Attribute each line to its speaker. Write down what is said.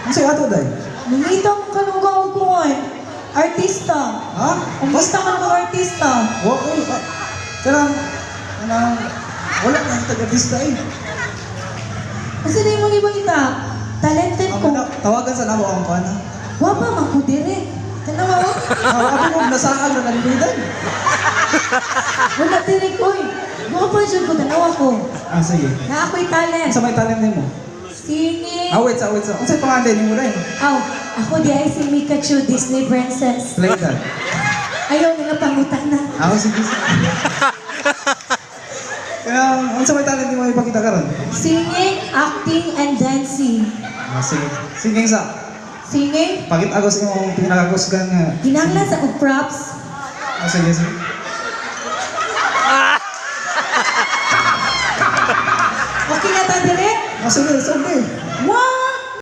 Speaker 1: Ang sa'yo ato, day?
Speaker 2: Nangita mo ka nung gawagawin. Artista.
Speaker 1: Ha?
Speaker 2: Umista ka nung artista.
Speaker 1: Wow, karang, wala na yung taga-artista eh.
Speaker 2: Kasi na yung mga ibang ita. Talented ko.
Speaker 1: Tawagan sa namo ang kuha na.
Speaker 2: Wapa, makudire. Tanawa mo?
Speaker 1: Ako mo, nasaan na nalilidan.
Speaker 2: Wala tirik ko eh. Wapa siya ko, tanawa ko.
Speaker 1: Ah, sige.
Speaker 2: Na ako'y talent.
Speaker 1: Sa may talent mo?
Speaker 2: Singing.
Speaker 1: Wait. Ang sa'yo pangalan mo rin?
Speaker 2: Aw, ako di ay si Pikachu, Disney Princess.
Speaker 1: Play that.
Speaker 2: Ayaw nila pangutak na.
Speaker 1: Ako, sige. Kaya, ang sa may talent mo ipakita ka ron?
Speaker 2: Singing, acting, and dancing.
Speaker 1: Ah, sige. Sige sa.
Speaker 2: Singing,
Speaker 1: Pakit agos yung pinakakusgan nga.
Speaker 2: ginanglan sa kong props.
Speaker 1: Ah, sige.
Speaker 2: Okay na ta dire?
Speaker 1: Ah, sige.